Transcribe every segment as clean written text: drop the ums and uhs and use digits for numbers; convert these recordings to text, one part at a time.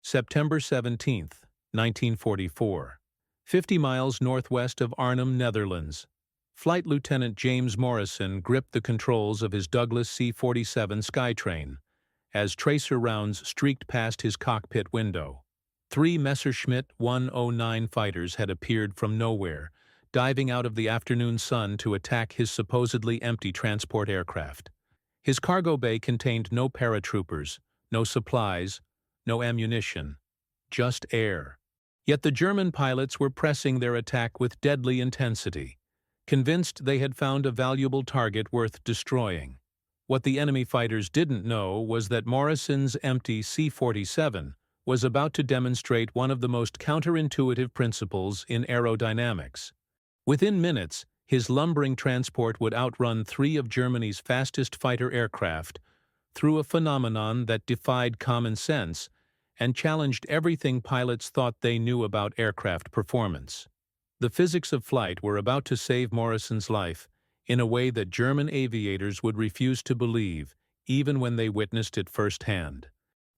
September 17, 1944. 50 miles northwest of Arnhem, Netherlands. Flight Lieutenant James Morrison gripped the controls of his Douglas C-47 Skytrain as tracer rounds streaked past his cockpit window. 3 Messerschmitt 109 fighters had appeared from nowhere, diving out of the afternoon sun to attack his supposedly empty transport aircraft. His cargo bay contained no paratroopers, no supplies, no ammunition, just air. Yet the German pilots were pressing their attack with deadly intensity, convinced they had found a valuable target worth destroying. What the enemy fighters didn't know was that Morrison's empty C-47 was about to demonstrate one of the most counterintuitive principles in aerodynamics. Within minutes, his lumbering transport would outrun 3 of Germany's fastest fighter aircraft through a phenomenon that defied common sense and challenged everything pilots thought they knew about aircraft performance. The physics of flight were about to save Morrison's life in a way that German aviators would refuse to believe, even when they witnessed it firsthand.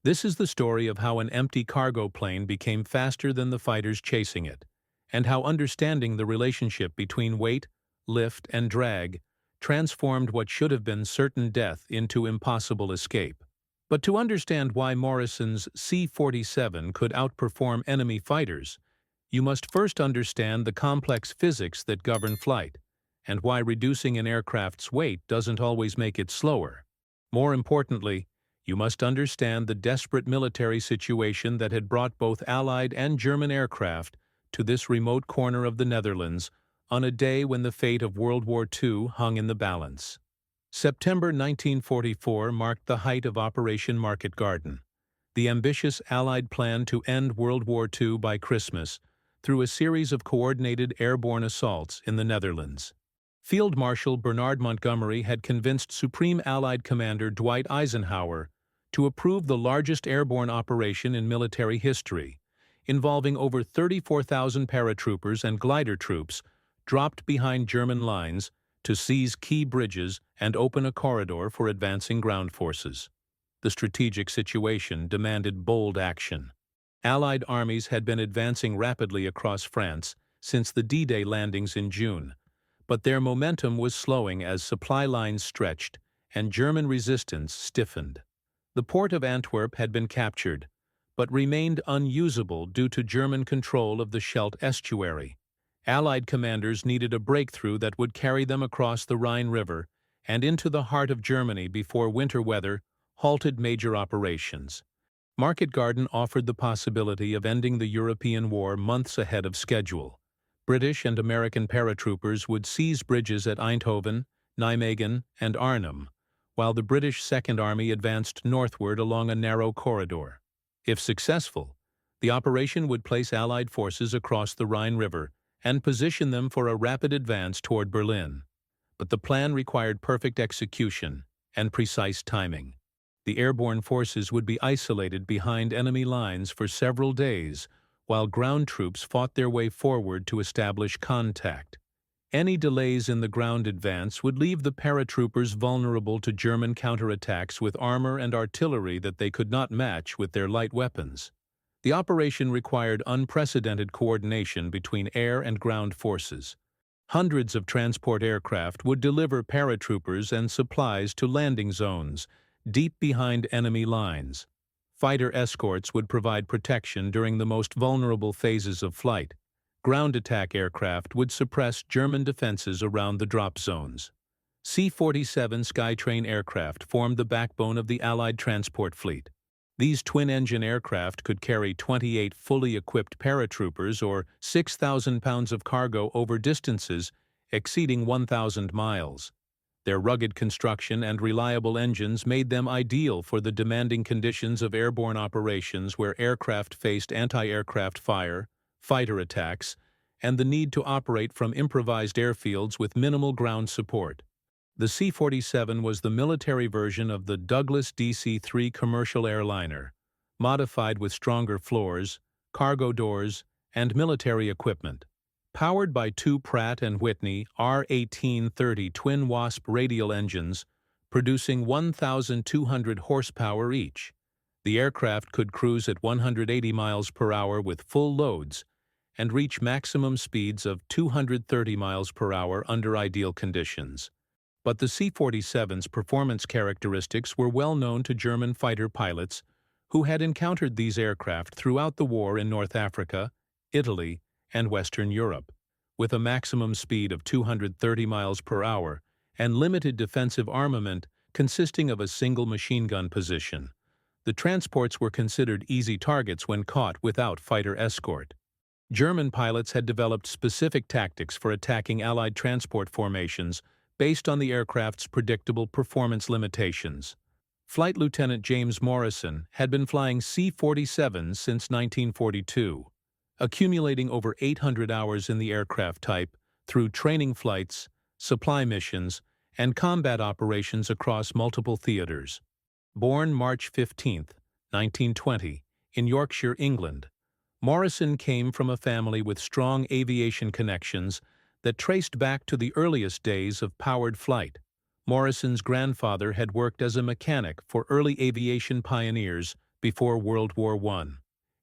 This is the story of how an empty cargo plane became faster than the fighters chasing it, and how understanding the relationship between weight, lift, and drag transformed what should have been certain death into impossible escape. But to understand why Morrison's C-47 could outperform enemy fighters, you must first understand the complex physics that govern flight, and why reducing an aircraft's weight doesn't always make it slower. More importantly, you must understand the desperate military situation that had brought both Allied and German aircraft to this remote corner of the Netherlands on a day when the fate of World War II hung in the balance. September 1944 marked the height of Operation Market Garden, the ambitious Allied plan to end World War II by Christmas through a series of coordinated airborne assaults in the Netherlands. Field Marshal Bernard Montgomery had convinced Supreme Allied Commander Dwight Eisenhower to approve the largest airborne operation in military history, involving over 34,000 paratroopers and glider troops dropped behind German lines to seize key bridges and open a corridor for advancing ground forces. The strategic situation demanded bold action. Allied armies had been advancing rapidly across France since the D-Day landings in June, but their momentum was slowing as supply lines stretched and German resistance stiffened. The port of Antwerp had been captured, but remained unusable due to German control of the Scheldt estuary. Allied commanders needed a breakthrough that would carry them across the Rhine River and into the heart of Germany before winter weather halted major operations. Market Garden offered the possibility of ending the European war months ahead of schedule. British and American paratroopers would seize bridges at Eindhoven, Nijmegen, and Arnhem, while the British Second Army advanced northward along a narrow corridor. If successful, the operation would place Allied forces across the Rhine River and position them for a rapid advance toward Berlin. But the plan required perfect execution and precise timing. The airborne forces would be isolated behind enemy lines for several days, while ground troops fought their way forward to establish contact. Any delays in the ground advance would leave the paratroopers vulnerable to German counterattacks with armor and artillery that they could not match with their light weapons. The operation required unprecedented coordination between air and ground forces. Hundreds of transport aircraft would deliver paratroopers and supplies to landing zones, deep behind enemy lines. Fighter escorts would provide protection during the most vulnerable phases of flight. Ground attack aircraft would suppress German defenses around the drop zones. C-47 Skytrain aircraft formed the backbone of the Allied transport fleet. These twin-engine aircraft could carry 28 fully equipped paratroopers or 6,000 pounds of cargo over distances exceeding 1,000 miles. Their rugged construction and reliable engines made them ideal for the demanding conditions of airborne operations where aircraft faced anti-aircraft fire, fighter attacks, and the need to operate from improvised airfields with minimal ground support. The C-47 was the military version of the Douglas DC-3 commercial airliner, modified with stronger floors, cargo doors, and military equipment. Powered by 2 Pratt & Whitney R1830 twin Wasp radial engines, producing 1,200 horsepower each, The aircraft could cruise at 180 miles per hour with full loads and reach maximum speeds of 230 miles per hour under ideal conditions. But the C-47's performance characteristics were well known to German fighter pilots who had encountered these aircraft throughout the war in North Africa, Italy, and Western Europe. With a maximum speed of 230 miles per hour and limited defensive armament consisting of a single machine gun position, the transports were considered easy targets when caught without fighter escort. German pilots had developed specific tactics for attacking Allied transport formations based on the aircraft's predictable performance limitations. Flight Lieutenant James Morrison had been flying C-47s since 1942, accumulating over 800 hours in the aircraft type through training flights, supply missions, and combat operations across multiple theaters. Born March 15, 1920, in Yorkshire, England, Morrison came from a family with strong aviation connections that traced back to the earliest days of powered flight. Morrison's grandfather had worked as a mechanic for early aviation pioneers before World War I.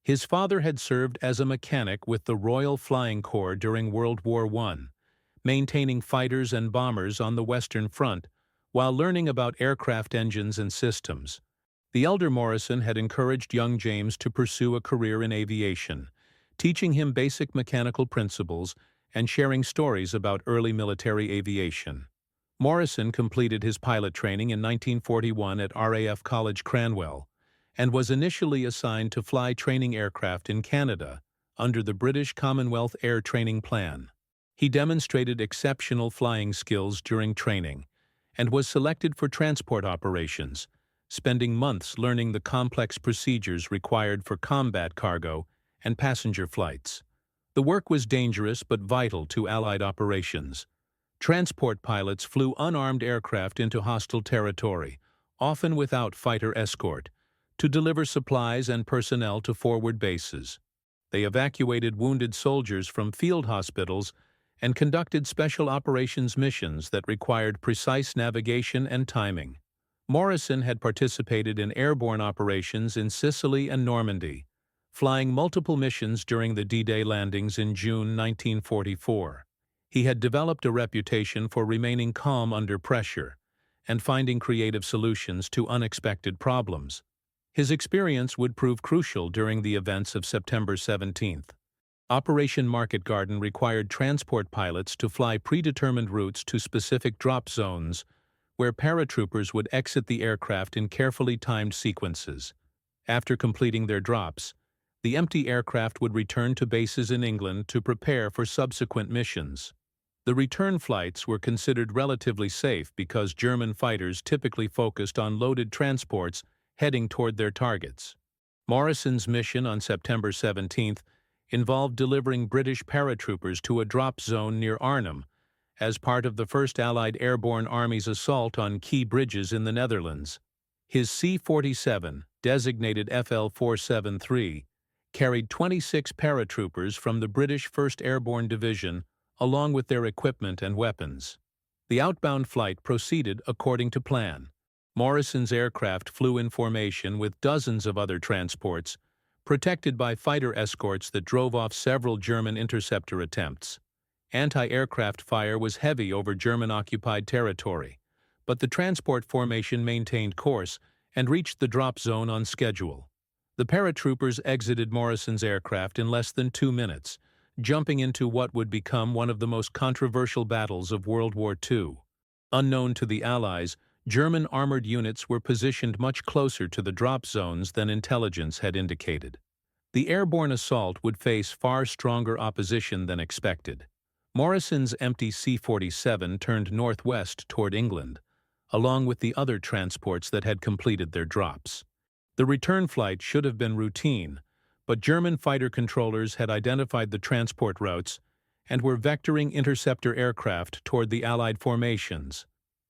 His father had served as a mechanic with the Royal Flying Corps during World War I, maintaining fighters and bombers on the Western Front while learning about aircraft engines and systems. The elder Morrison had encouraged young James to pursue a career in aviation, teaching him basic mechanical principles and sharing stories about early military aviation. Morrison completed his pilot training in 1941 at RAF College Cranwell and was initially assigned to fly training aircraft in Canada under the British Commonwealth Air Training Plan. He demonstrated exceptional flying skills during training and was selected for transport operations, spending months learning the complex procedures required for combat cargo and passenger flights. The work was dangerous but vital to Allied operations. Transport pilots flew unarmed aircraft into hostile territory, often without fighter escort, to deliver supplies and personnel to forward bases. They evacuated wounded soldiers from field hospitals and conducted special operations missions that required precise navigation and timing. Morrison had participated in airborne operations in Sicily and Normandy, flying multiple missions during the D-Day landings in June 1944. He had developed a reputation for remaining calm under pressure and finding creative solutions to unexpected problems. His experience would prove crucial during the events of September 17. Operation Market Garden required transport pilots to fly predetermined routes to specific drop zones where paratroopers would exit the aircraft in carefully timed sequences. After completing their drops, the empty aircraft would return to bases in England to prepare for subsequent missions. The return flights were considered relatively safe because German fighters typically focused on loaded transports heading toward their targets. Morrison's mission on September 17 involved delivering British paratroopers to a drop zone near Arnhem as part of the First Allied Airborne Army's assault on key bridges in the Netherlands. His C-47, designated FL-473, carried 26 paratroopers from the British 1st Airborne Division along with their equipment and weapons. The outbound flight proceeded according to plan. Morrison's aircraft flew in formation with dozens of other transports, protected by fighter escorts that drove off several German interceptor attempts. Anti-aircraft fire was heavy over German-occupied territory, but the transport formation maintained course and reached the drop zone on schedule. The paratroopers exited Morrison's aircraft in less than 2 minutes, jumping into what would become one of the most controversial battles of World War II. Unknown to the Allies, German armored units were positioned much closer to the drop zones than intelligence had indicated. The airborne assault would face far stronger opposition than expected. Morrison's empty C-47 turned northwest toward England, along with the other transports that had completed their drops. The return flight should have been routine, but German fighter controllers had identified the transport routes and were vectoring interceptor aircraft toward the Allied formations.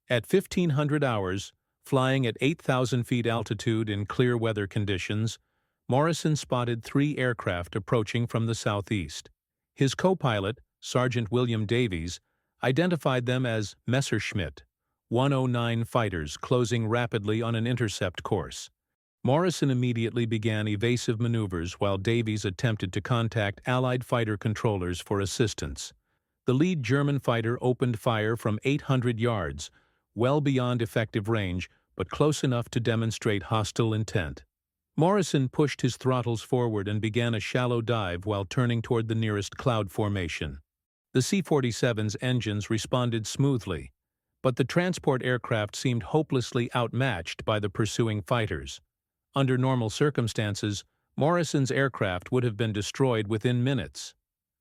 At 1500 hours, flying at 8,000 feet altitude in clear weather conditions, Morrison spotted 3 aircraft approaching from the southeast. His co-pilot, Sergeant William Davies, identified them as Messerschmitt 109 fighters closing rapidly on an intercept course. Morrison immediately began evasive maneuvers while Davies attempted to contact Allied fighter controllers for assistance. The lead German fighter opened fire from 800 yards, well beyond effective range but close enough to demonstrate hostile intent. Morrison pushed his throttles forward and began a shallow dive while turning toward the nearest cloud formation. The C-47's engines responded smoothly, but the transport aircraft seemed hopelessly outmatched by the pursuing fighters. Under normal circumstances, Morrison's aircraft would have been destroyed within minutes.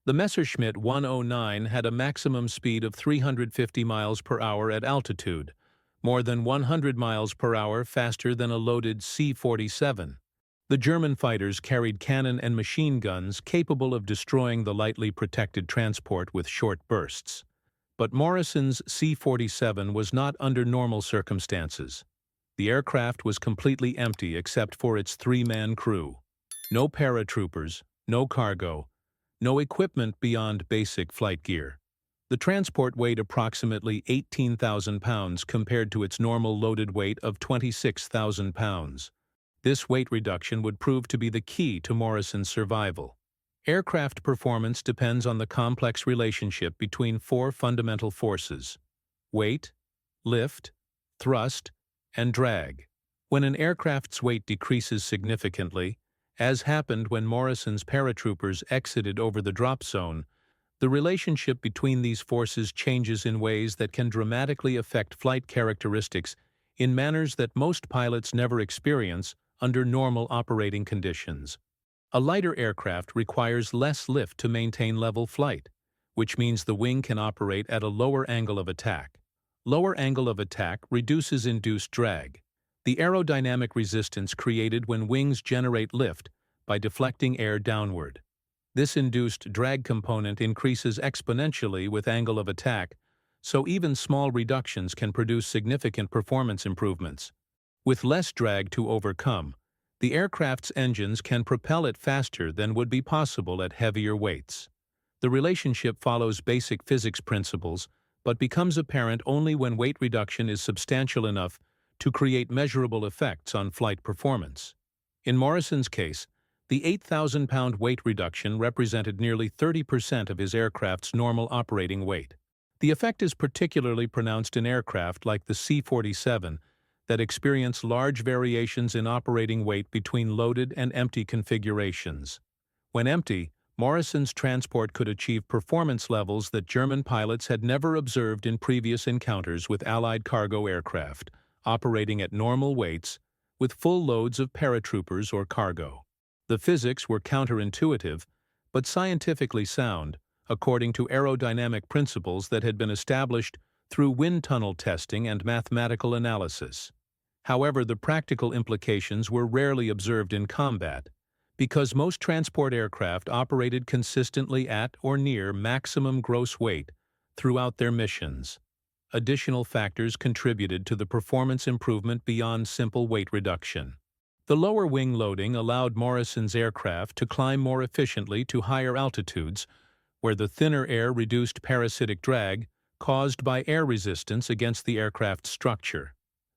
The Messerschmitt 109 had a maximum speed of 350 miles per hour at altitude, more than 100 miles per hour faster than a loaded C-47. The German fighters carried cannon and machine guns capable of destroying the lightly protected transport with short bursts. But Morrison's C-47 was not under normal circumstances. The aircraft was completely empty except for its three-man crew. No paratroopers, no cargo, no equipment beyond basic flight gear. The transport weighed approximately 18,000 pounds compared to its normal loaded weight of 26,000 pounds. This weight reduction would prove to be the key to Morrison's survival. Aircraft performance depends on the complex relationship between four fundamental forces: weight, lift, thrust, and drag. When an aircraft's weight decreases significantly, as happened when Morrison's paratroopers exited over the drop zone, the relationship between these forces changes in ways that can dramatically affect flight characteristics in manners that most pilots never experience under normal operating conditions. A lighter aircraft requires less lift to maintain level flight, which means the wing can operate at a lower angle of attack. Lower angle of attack reduces induced drag, the aerodynamic resistance created when wings generate lift by deflecting air downward. This induced drag component increases exponentially with angle of attack, so even small reductions can produce significant performance improvements. With less drag to overcome, the aircraft's engines can propel it faster than would be possible at heavier weights. The relationship follows basic physics principles, but becomes apparent only when weight reduction is substantial enough to create measurable effects on flight performance. In Morrison's case, the 8,000-pound weight reduction represented nearly 30% of his aircraft's normal operating weight. The effect is particularly pronounced in aircraft like the C-47 that experience large variations in operating weight between loaded and empty configurations. When empty, Morrison's transport could achieve performance levels that German pilots had never observed in previous encounters with Allied cargo aircraft, operating at normal weights with full loads of paratroopers or cargo. The physics were counterintuitive, but scientifically sound, according to aerodynamic principles that had been established through wind tunnel testing and mathematical analysis. However, the practical implications were rarely observed in combat, because most transport aircraft operated consistently at or near maximum gross weight throughout their missions. Additional factors contributed to the performance improvement beyond simple weight reduction. The lower wing loading allowed Morrison's aircraft to climb more efficiently to higher altitudes, where the thinner air reduced parasitic drag caused by air resistance against the aircraft's structure.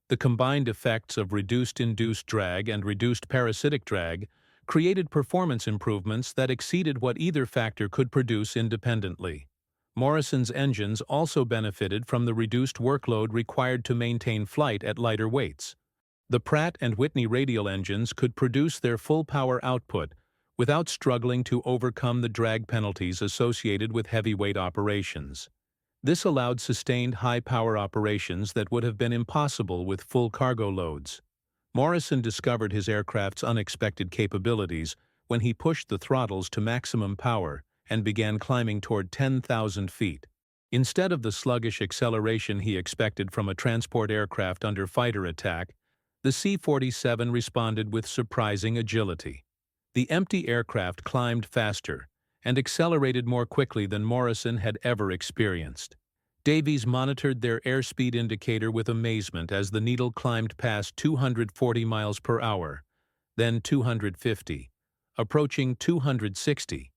The combined effects of reduced induced drag and reduced parasitic drag created performance improvements that exceeded what either factor could produce independently. Morrison's engines also benefited from the reduced workload required to maintain flight at lighter weights. The Pratt & Whitney radial engines could produce their full power output without struggling to overcome the drag penalties associated with heavyweight operations. This allowed sustained high-power operations that would have been impossible with full cargo loads. Morrison discovered his aircraft's unexpected capabilities when he pushed the throttles to maximum power and began climbing toward 10,000 feet. Instead of the sluggish acceleration he expected from a transport aircraft under fighter attack, the C-47 responded with surprising agility. The empty aircraft climbed faster and accelerated more quickly than Morrison had ever experienced. Davies monitored their airspeed indicator with amazement as the needle climbed past 240 miles per hour, then 250, approaching 260.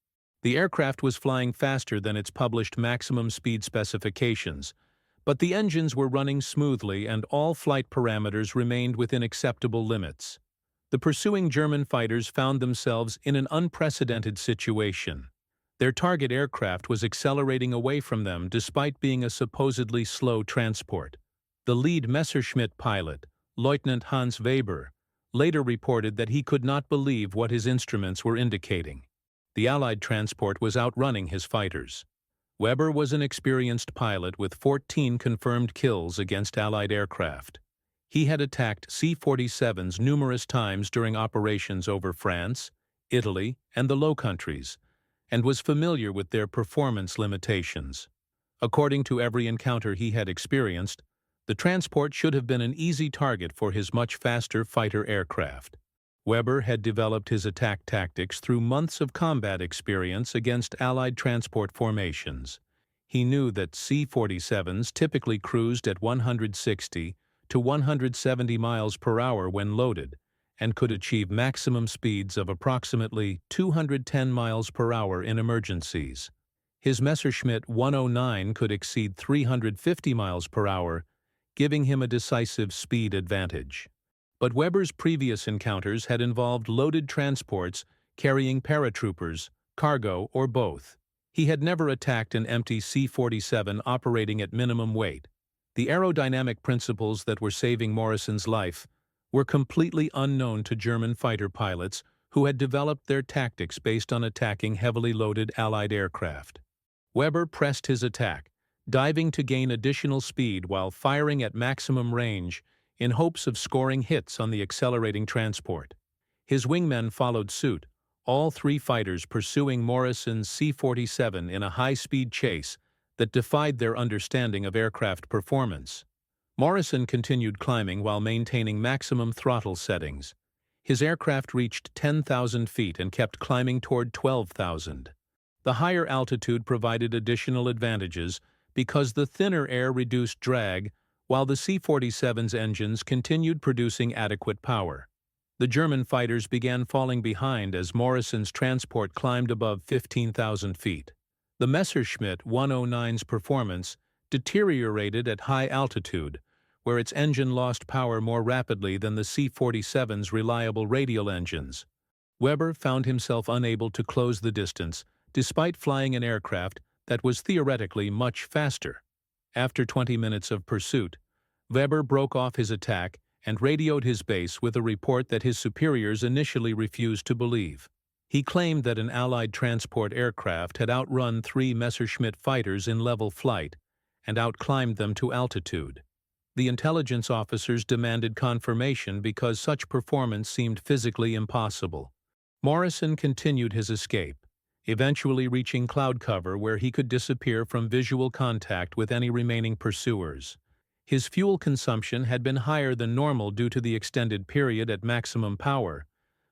The aircraft was flying faster than its published maximum speed specifications, but the engines were running smoothly and all flight parameters remained within acceptable limits. The pursuing German fighters found themselves in an unprecedented situation. Their target aircraft was accelerating away from them despite being a supposedly slow transport. The lead Messerschmitt pilot, Lieutenant Hans Weber, later reported that he could not believe what his instruments were indicating. The Allied transport was outrunning his fighters. Weber was an experienced pilot with 14 confirmed kills against Allied aircraft. He had attacked C-47s numerous times during operations over France, Italy, and the Low Countries, and was familiar with their performance limitations. According to every encounter he had experienced, the transport should have been an easy target for his much faster fighter aircraft. Weber had developed his attack tactics through months of combat experience against Allied transport formations. He knew that C-47s typically cruised at 160 to 170 miles per hour when loaded, and could achieve maximum speeds of approximately 210 miles per hour in emergencies. His Messerschmitt 109 could exceed 350 miles per hour, giving him a decisive speed advantage. But Weber's previous encounters had involved loaded transports carrying paratroopers, cargo, or both. He had never attacked an empty C-47 operating at minimum weight. The aerodynamic principles that were saving Morrison's life were completely unknown to German fighter pilots who had developed their tactics based on attacking heavily loaded Allied aircraft. Weber pressed his attack, diving to gain additional speed while firing at maximum range in hopes of scoring hits on the accelerating transport. His wingmen followed suit, all three fighters pursuing Morrison's C-47 in a high-speed chase that defied their understanding of aircraft performance. Morrison continued climbing while maintaining maximum throttle settings. His aircraft reached 10,000 feet and kept climbing toward 12,000. The higher altitude provided additional advantages because the thinner air reduced drag, while the C-47's engines continued producing adequate power. The German fighters began falling behind as Morrison's transport climbed above 15,000 feet. The Messerschmitt 109's performance deteriorated at high altitude, where its engine lost power more rapidly than the C-47's reliable radial engines. Weber found himself unable to close the distance, despite flying an aircraft that was theoretically much faster. After 20 minutes of pursuit, Weber broke off his attack and radioed his base with a report that his superiors initially refused to believe. He claimed that an Allied transport aircraft had outrun 3 Messerschmitt fighters in level flight and outclimbed them to altitude. The intelligence officers demanded confirmation because such performance seemed physically impossible. Morrison continued his escape, eventually reaching cloud cover where he could disappear from visual contact with any remaining pursuers. His fuel consumption had been higher than normal due to the extended period at maximum power,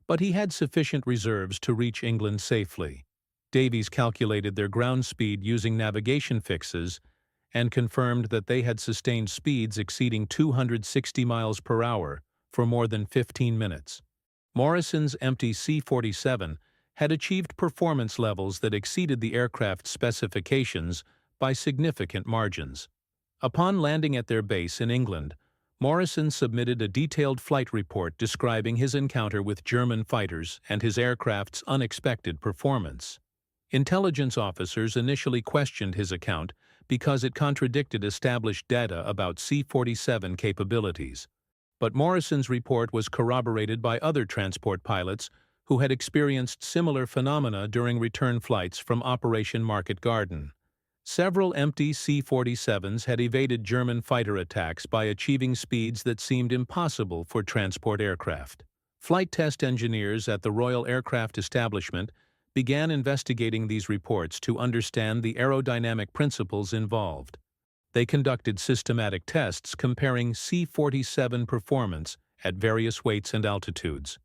but he had sufficient reserves to reach England safely. Davies calculated their ground speed using navigation fixes and confirmed that they had sustained speeds exceeding 260 miles per hour for more than 15 minutes. Morrison's empty C-47 had achieved performance levels that exceeded the aircraft's specifications by significant margins. Upon landing at their base in England, Morrison submitted a detailed flight report describing his encounter with German fighters and his aircraft's unexpected performance. Intelligence officers initially questioned his account because it contradicted established data about C-47 capabilities. But Morrison's report was corroborated by other transport pilots who had experienced similar phenomena during return flights from Operation Market Garden. Several empty C-47s had evaded German fighter attacks by achieving speeds that seemed impossible for transport aircraft. Flight test engineers at the Royal Aircraft Establishment began investigating these reports to understand the aerodynamic principles involved. They conducted systematic tests comparing C-47 performance at various weights and altitudes.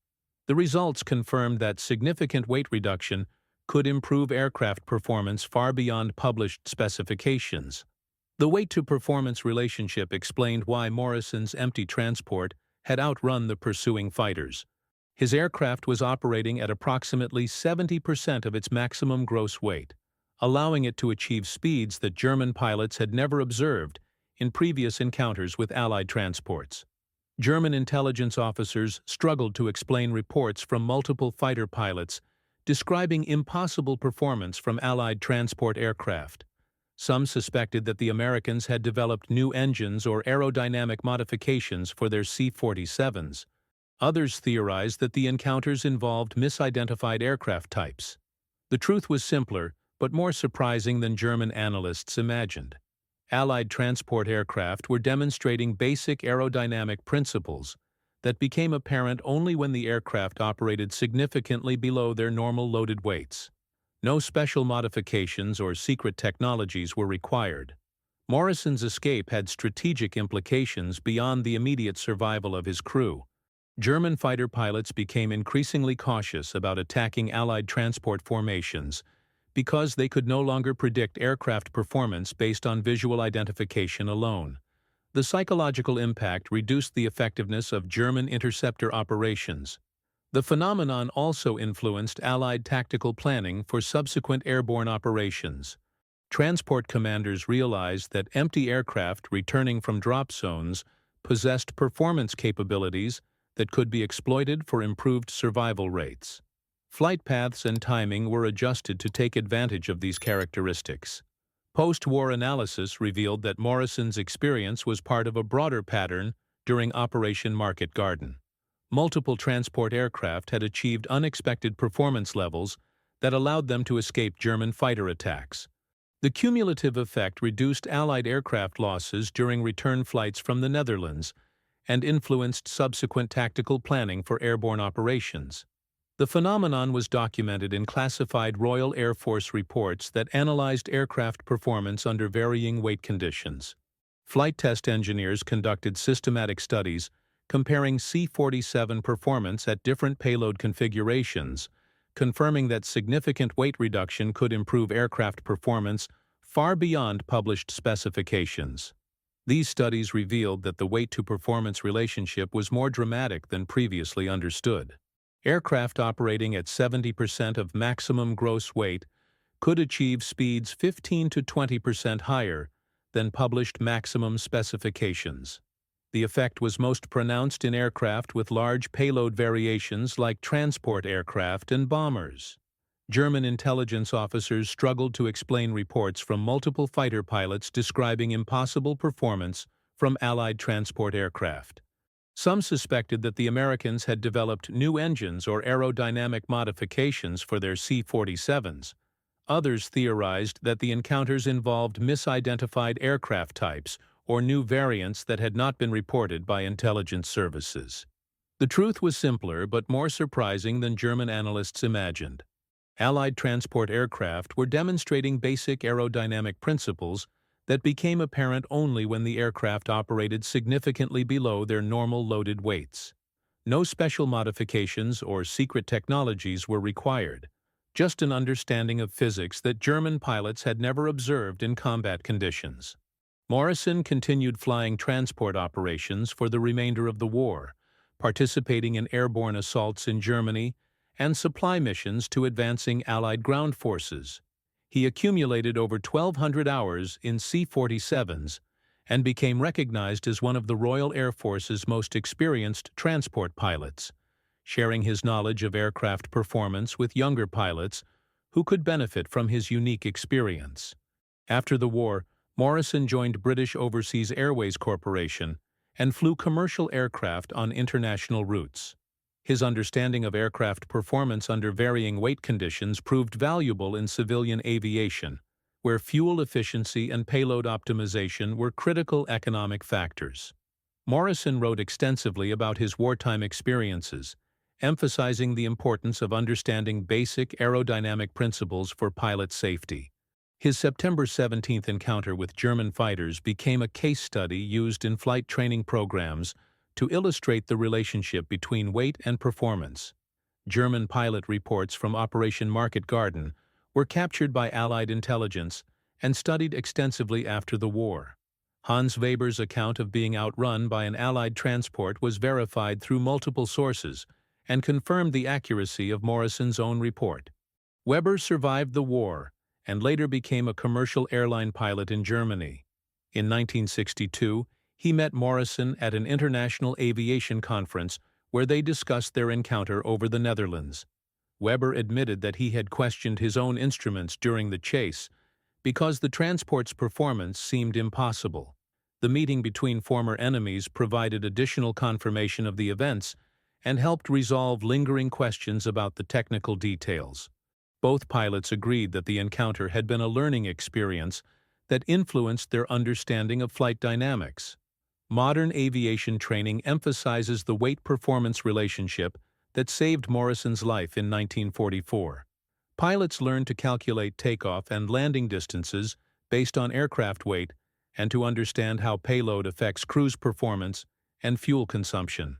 The results confirmed that significant weight reduction could improve aircraft performance far beyond published specifications. The weight-to-performance relationship explained why Morrison's empty transport had outrun the pursuing fighters. His aircraft was operating at approximately 70% of its maximum gross weight, allowing it to achieve speeds that German pilots had never observed in previous encounters with Allied transports. German intelligence officers struggled to explain reports from multiple fighter pilots describing impossible performance from Allied transport aircraft. Some suspected that the Americans had developed new engines or aerodynamic modifications for their C-47s. Others theorized that the encounters involved misidentified aircraft types. The truth was simpler, but more surprising than German analysts imagined. Allied transport aircraft were demonstrating basic aerodynamic principles that became apparent only when the aircraft operated significantly below their normal loaded weights. No special modifications or secret technologies were required. Morrison's escape had strategic implications beyond the immediate survival of his crew. German fighter pilots became increasingly cautious about attacking Allied transport formations because they could no longer predict aircraft performance based on visual identification alone. The psychological impact reduced the effectiveness of German interceptor operations. The phenomenon also influenced Allied tactical planning for subsequent airborne operations. Transport commanders realized that empty aircraft returning from drop zones possessed performance capabilities that could be exploited for improved survival rates. Flight paths and timing were adjusted to take advantage of these characteristics. Post-war analysis revealed that Morrison's experience was part of a broader pattern during Operation Market Garden. Multiple transport aircraft had achieved unexpected performance levels that allowed them to escape German fighter attacks. The cumulative effect reduced Allied aircraft losses during return flights from the Netherlands and influenced subsequent tactical planning for airborne operations. The phenomenon was documented in classified Royal Air Force reports that analyzed aircraft performance under varying weight conditions. Flight test engineers conducted systematic studies comparing C-47 performance at different payload configurations, confirming that significant weight reduction could improve aircraft performance far beyond published specifications. These studies revealed that the weight-to-performance relationship was more dramatic than previously understood. Aircraft operating at 70% of maximum gross weight could achieve speeds 15 to 20% higher than published maximum specifications. The effect was most pronounced in aircraft with large payload variations like transport aircraft and bombers. German intelligence officers struggled to explain reports from multiple fighter pilots describing impossible performance from Allied transport aircraft. Some suspected that the Americans had developed new engines or aerodynamic modifications for their C-47s. Others theorized that the encounters involved misidentified aircraft types or new variants that had not been reported by intelligence services. The truth was simpler but more surprising than German analysts imagined. Allied transport aircraft were demonstrating basic aerodynamic principles that became apparent only when the aircraft operated significantly below their normal loaded weights. No special modifications or secret technologies were required, just an understanding of physics that German pilots had never observed in combat conditions. Morrison continued flying transport operations for the remainder of the war, participating in airborne assaults in Germany and supply missions to advancing Allied ground forces. He accumulated over 1,200 hours in C-47s and became recognized as one of the Royal Air Force's most experienced transport pilots, sharing his knowledge of aircraft performance with younger pilots who could benefit from his unique experience. After the war, Morrison joined British Overseas Airways Corporation and flew commercial aircraft on international routes. His understanding of aircraft performance under varying weight conditions proved valuable in civilian aviation, where fuel efficiency and payload optimization were critical economic factors. Morrison wrote extensively about his wartime experiences, emphasizing the importance of understanding basic aerodynamic principles for pilot safety. His September 17 encounter with German fighters became a case study used in flight training programs to illustrate the relationship between weight and performance. German pilot reports from Operation Market Garden were captured by Allied intelligence and studied extensively after the war. Hans Weber's account of being outrun by an Allied transport was verified through multiple sources and confirmed the accuracy of Morrison's own report. Weber survived the war and later became a commercial airline pilot in Germany. In 1962, He met Morrison at an international aviation conference where they discussed their encounter over the Netherlands. Weber admitted that he had questioned his own instruments during the chase because the transport's performance seemed impossible. The meeting between former enemies provided additional confirmation of the events and helped resolve lingering questions about the technical details. Both pilots agreed that the encounter had been a learning experience that influenced their understanding of flight dynamics. Modern aviation training emphasizes the weight-performance relationship that saved Morrison's life in 1944. Pilots learned to calculate takeoff and landing distances based on aircraft weight and to understand how payload affects cruise performance and fuel consumption.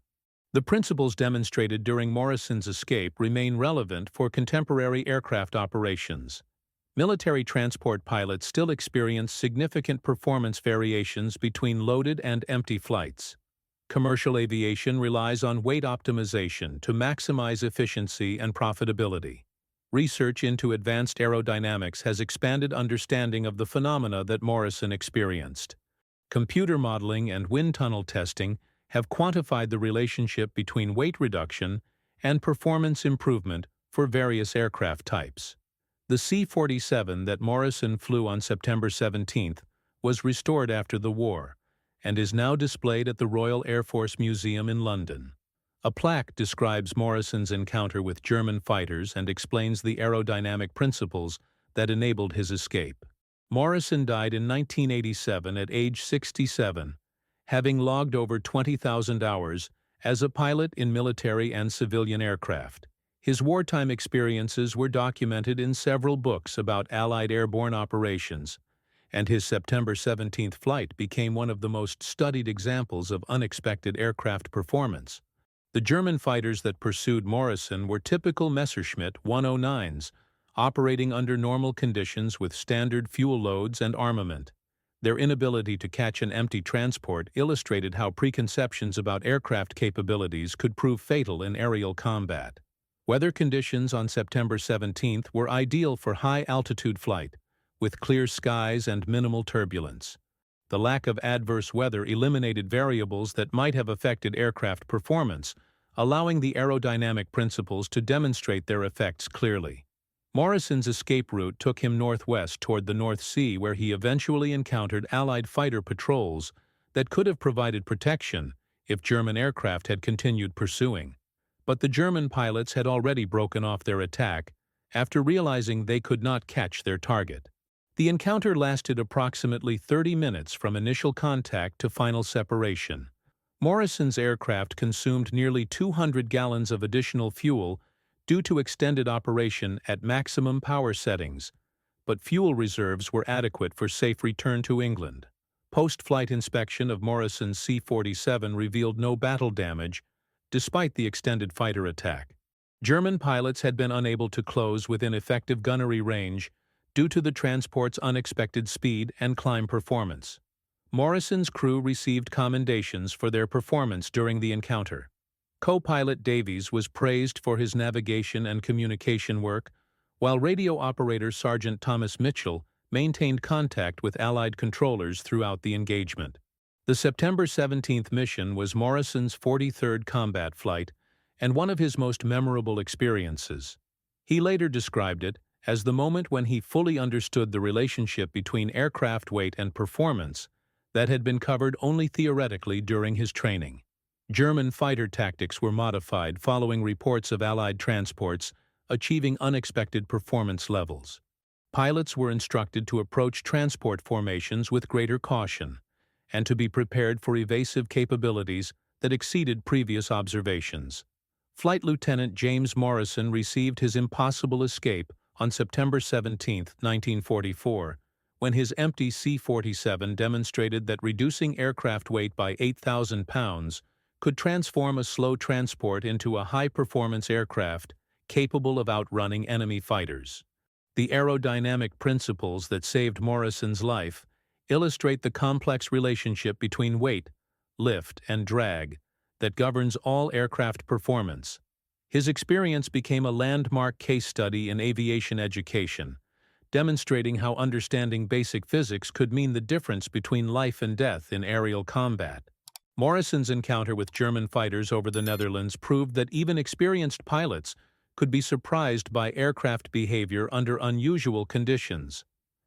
The principles demonstrated during Morrison's escape remain relevant for contemporary aircraft operations. Military transport pilots still experience significant performance variations between loaded and empty flights. Commercial aviation relies on weight optimization to maximize efficiency and profitability. Research into advanced aerodynamics has expanded understanding of the phenomena that Morrison experienced. Computer modeling and wind tunnel testing have quantified the relationship between weight reduction and performance improvement for various aircraft types. The C-47 that Morrison flew on September 17 was restored after the war and is now displayed at the Royal Air Force Museum in London. A plaque describes Morrison's encounter with German fighters and explains the aerodynamic principles that enabled his escape. Morrison died in 1987 at age 67, having logged over 20,000 hours as a pilot in military and civilian aircraft. His wartime experiences were documented in several books about Allied airborne operations, and his September 17 flight became one of the most studied examples of unexpected aircraft performance. The German fighters that pursued Morrison were typical Messerschmitt 109s, operating under normal conditions with standard fuel loads and armament. Their inability to catch an empty transport illustrated how preconceptions about aircraft capabilities could prove fatal in aerial combat. Weather conditions on September 17 were ideal for high-altitude flight, with clear skies and minimal turbulence. The lack of adverse weather eliminated variables that might have affected aircraft performance, allowing the aerodynamic principles to demonstrate their effects clearly. Morrison's escape route took him northwest toward the North Sea, where he eventually encountered Allied fighter patrols that could have provided protection if German aircraft had continued pursuing. But the German pilots had already broken off their attack after realizing they could not catch their target. The encounter lasted approximately 30 minutes from initial contact to final separation. Morrison's aircraft consumed nearly 200 gallons of additional fuel due to extended operation at maximum power settings, but fuel reserves were adequate for safe return to England. Post-flight inspection of Morrison's C-47 revealed no battle damage, despite the extended fighter attack. German pilots had been unable to close within effective gunnery range due to the transport's unexpected speed and climb performance. Morrison's crew received commendations for their performance during the encounter. Co-pilot Davies was praised for his navigation and communication work, while radio operator Sergeant Thomas Mitchell maintained contact with Allied controllers throughout the engagement. The September 17 mission was Morrison's 43rd combat flight and one of his most memorable experiences. He later described it as the moment when he fully understood the relationship between aircraft weight and performance that had been covered only theoretically during his training. German fighter tactics were modified following reports of Allied transports achieving unexpected performance levels. Pilots were instructed to approach transport formations with greater caution and to be prepared for evasive capabilities that exceeded previous observations. Flight Lieutenant James Morrison received his impossible escape on September 17, 1944, when his empty C-47 demonstrated that reducing aircraft weight by 8,000 pounds could transform a slow transport into a high-performance aircraft capable of outrunning enemy fighters. The aerodynamic principles that saved Morrison's life illustrate the complex relationship between weight, lift, and drag that governs all aircraft performance. His experience became a landmark case study in aviation education, demonstrating how understanding basic physics could mean the difference between life and death in aerial combat. Morrison's encounter with German fighters over the Netherlands proved that even experienced pilots could be surprised by aircraft behavior under unusual conditions.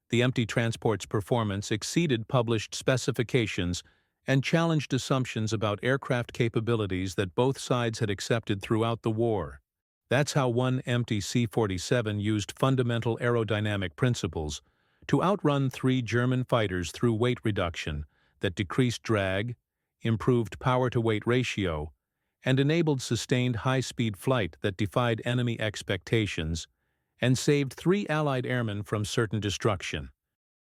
The empty transport's performance exceeded published specifications and challenged assumptions about aircraft capabilities that both sides had accepted throughout the war. That's how one empty C-47 used fundamental aerodynamic principles to outrun 3 German fighters through weight reduction that decreased drag, improved power-to-weight ratio, and enabled sustained high-speed flight that defied enemy expectations and saved 3 Allied airmen from certain destruction.